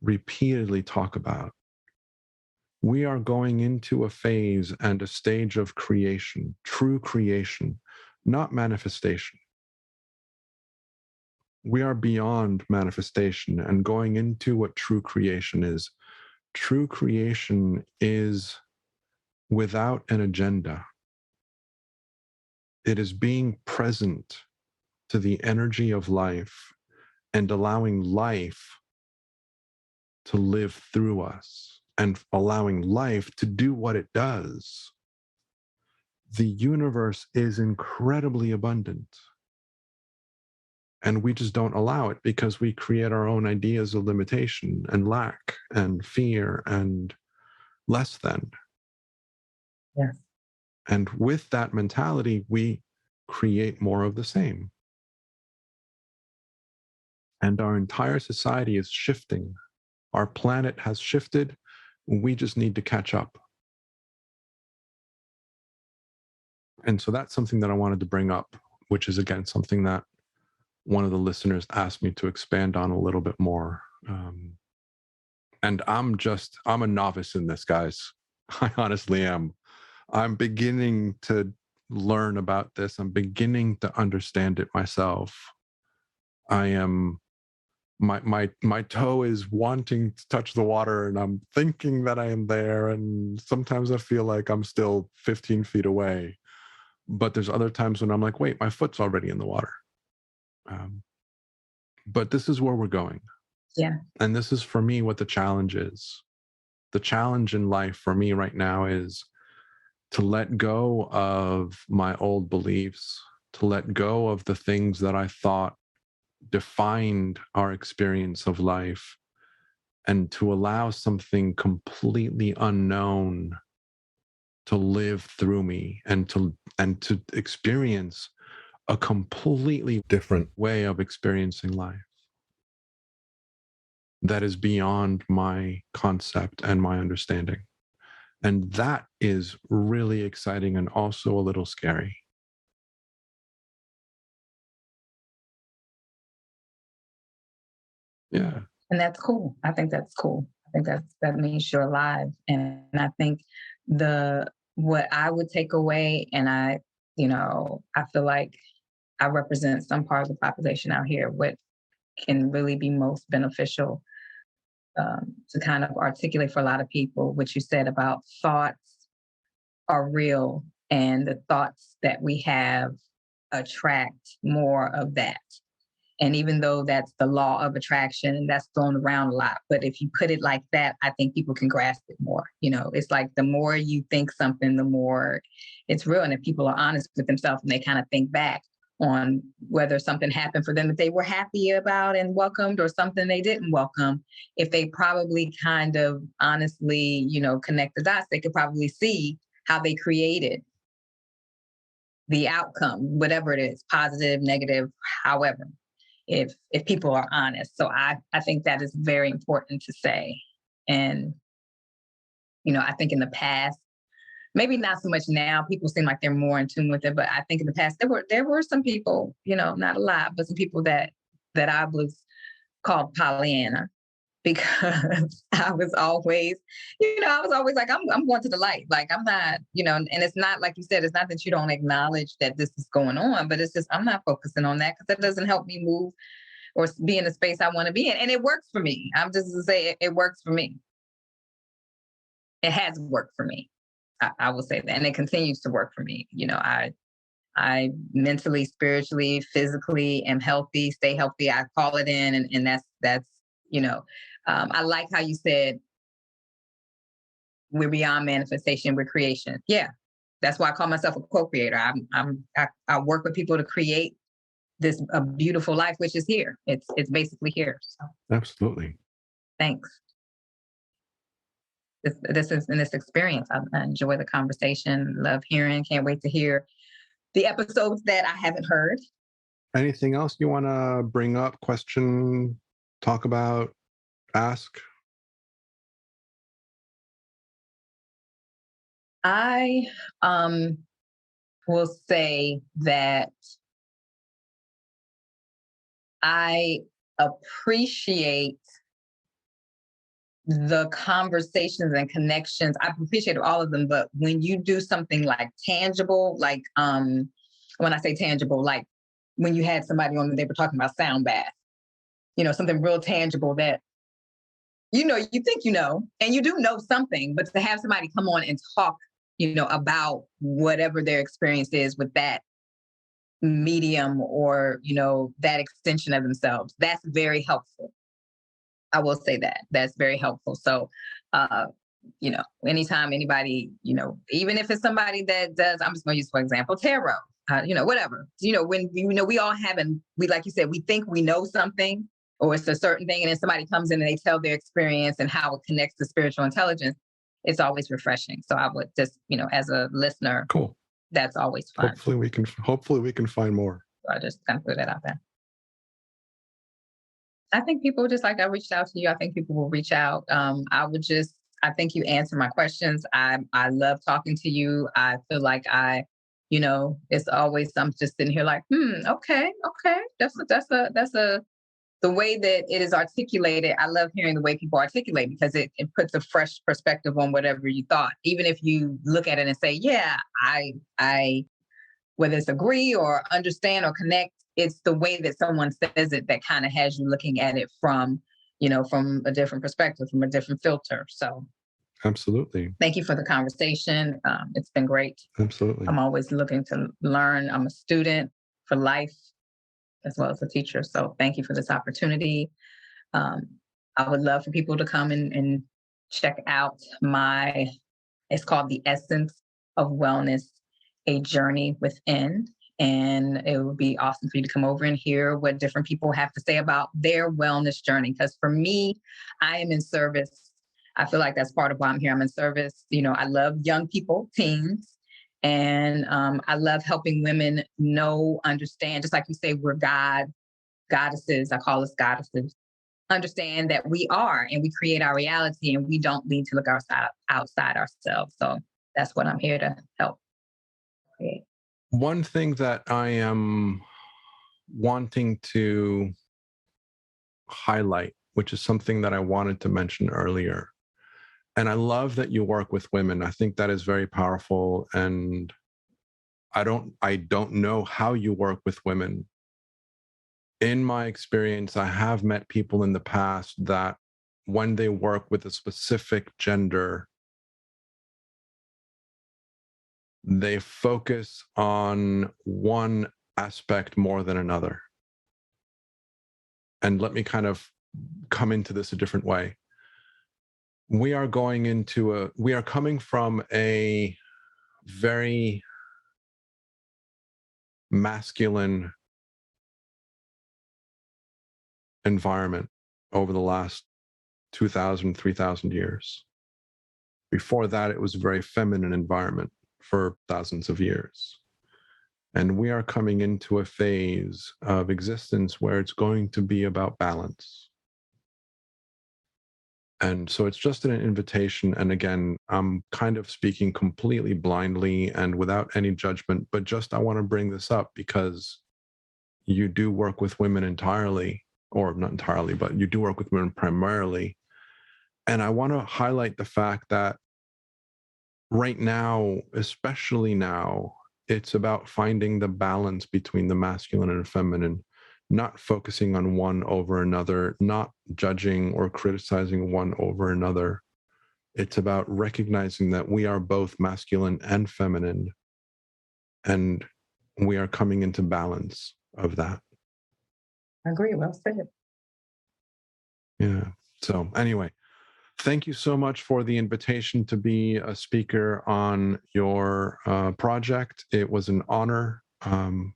repeatedly talk about. We are going into a phase and a stage of creation, true creation, not manifestation. We are beyond manifestation and going into what true creation is. True creation is without an agenda. It is being present to the energy of life and allowing life to live through us and allowing life to do what it does. The universe is incredibly abundant. And we just don't allow it because we create our own ideas of limitation and lack and fear and less than. Yes. And with that mentality, we create more of the same. And our entire society is shifting. Our planet has shifted. We just need to catch up. And so that's something that I wanted to bring up, which is, again, something that one of the listeners asked me to expand on a little bit more. And I'm a novice in this, guys. I honestly am. I'm beginning to learn about this. I'm beginning to understand it myself. I am, my toe is wanting to touch the water, and I'm thinking that I am there. And sometimes I feel like I'm still 15 feet away. But there's other times when I'm like, wait, my foot's already in the water. But this is where we're going. Yeah. And this is, for me, what the challenge is. The challenge in life for me right now is to let go of my old beliefs, to let go of the things that I thought defined our experience of life, and to allow something completely unknown to live through me and to experience a completely different way of experiencing life that is beyond my concept and my understanding. And that is really exciting and also a little scary. Yeah. And that's cool. I think that's cool. I think that means you're alive. And I think what I would take away, and I feel like I represent some part of the population out here, what can really be most beneficial to kind of articulate for a lot of people, what you said about thoughts are real, and the thoughts that we have attract more of that. And even though that's the law of attraction and that's thrown around a lot, but if you put it like that, I think people can grasp it more. It's like the more you think something, the more it's real. And if people are honest with themselves and they kind of think back on whether something happened for them that they were happy about and welcomed, or something they didn't welcome, if they probably kind of honestly, connect the dots, they could probably see how they created the outcome, whatever it is, positive, negative, however, if people are honest. So I think that is very important to say. And, I think in the past, maybe not so much now, people seem like they're more in tune with it, but I think in the past there were some people, not a lot, but some people that I was called Pollyanna, because I was always like, I'm going to the light. Like, I'm not, and it's not like you said, it's not that you don't acknowledge that this is going on, but it's just, I'm not focusing on that because that doesn't help me move or be in the space I want to be in. And it works for me. I'm just to say it works for me. It has worked for me. I will say that. And it continues to work for me. I mentally, spiritually, physically am healthy, stay healthy. I call it in. And that's, I like how you said we're beyond manifestation, we're creation. Yeah. That's why I call myself a co-creator. I work with people to create a beautiful life, which is here. It's basically here. So. Absolutely. Thanks. this experience. I enjoy the conversation, love hearing, can't wait to hear the episodes that I haven't heard. Anything else you want to bring up, question, talk about, ask? I will say that I appreciate the conversations and connections. I appreciate all of them, but when you do something like tangible, like when I say tangible, like when you had somebody on, they were talking about sound bath, something real tangible that you think and you do know something, but to have somebody come on and talk, about whatever their experience is with that medium or, that extension of themselves, that's very helpful. I will say that's very helpful. So, anytime anybody, even if it's somebody that does, I'm just going to use, for example, tarot, whatever, when, we all have, and we, like you said, we think we know something or it's a certain thing. And then somebody comes in and they tell their experience and how it connects to spiritual intelligence. It's always refreshing. So I would just, as a listener, cool. That's always fun. Hopefully we can find more. So I just kind of put that out there. I think people, just like I reached out to you, I think people will reach out. I think you answer my questions. I love talking to you. I feel like it's always I'm just sitting here like, okay. That's the way that it is articulated. I love hearing the way people articulate because it puts a fresh perspective on whatever you thought. Even if you look at it and say, yeah, I whether it's agree or understand or connect, it's the way that someone says it that kind of has you looking at it from a different perspective, from a different filter. So absolutely. Thank you for the conversation. It's been great. Absolutely. I'm always looking to learn. I'm a student for life as well as a teacher. So thank you for this opportunity. I would love for people to come and check out it's called The Essence of Wellness, A Journey Within. And it would be awesome for you to come over and hear what different people have to say about their wellness journey. Because for me, I am in service. I feel like that's part of why I'm here. I'm in service. I love young people, teens. And I love helping women understand, just like you say, we're goddesses. I call us goddesses. Understand that we are, and we create our reality, and we don't need to look outside ourselves. So that's what I'm here to help create. One thing that I am wanting to highlight, which is something that I wanted to mention earlier, and I love that you work with women. I think that is very powerful. And I don't know how you work with women. In my experience, I have met people in the past that when they work with a specific gender, they focus on one aspect more than another. And let me kind of come into this a different way. We are coming from a very masculine environment over the last 2,000, 3,000 years. Before that, it was a very feminine environment for thousands of years. And we are coming into a phase of existence where it's going to be about balance. And so it's just an invitation. And again, I'm kind of speaking completely blindly and without any judgment, but just I want to bring this up because you do work with women entirely, or not entirely, but you do work with women primarily. And I want to highlight the fact that right now, especially now, it's about finding the balance between the masculine and feminine, not focusing on one over another, not judging or criticizing one over another. It's about recognizing that we are both masculine and feminine, and we are coming into balance of that. I agree. Well said. Yeah. So anyway, thank you so much for the invitation to be a speaker on your project. It was an honor.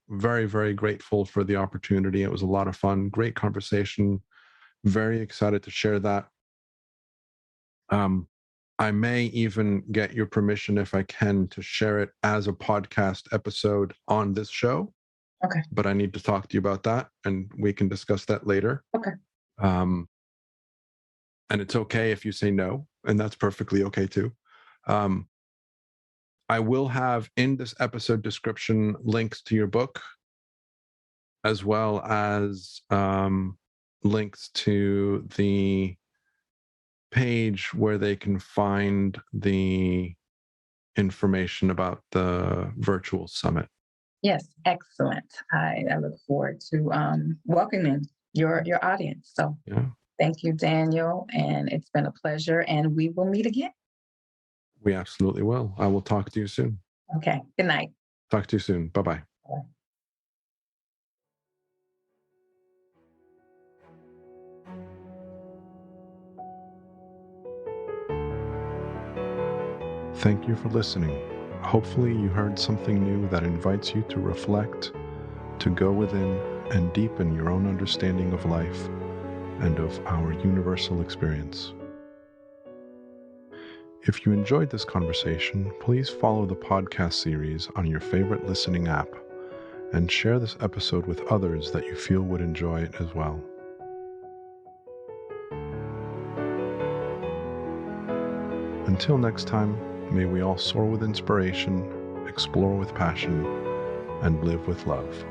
Very, very grateful for the opportunity. It was a lot of fun. Great conversation. Very excited to share that. I may even get your permission, if I can, to share it as a podcast episode on this show. Okay. But I need to talk to you about that, and we can discuss that later. Okay. And it's okay if you say no, and that's perfectly okay too. I will have in this episode description links to your book, as well as links to the page where they can find the information about the virtual summit. Yes, excellent. I look forward to welcoming your audience. So Yeah, thank you, Daniel, and it's been a pleasure, and we will meet again. we absolutely will. I will talk to you soon. Okay, good night. Talk to you soon. Bye-bye. Bye. Thank you for listening. Hopefully you heard something new that invites you to reflect, to go within and deepen your own understanding of life and of our universal experience. If you enjoyed this conversation, please follow the podcast series on your favorite listening app and share this episode with others that you feel would enjoy it as well. Until next time, may we all soar with inspiration, explore with passion, and live with love.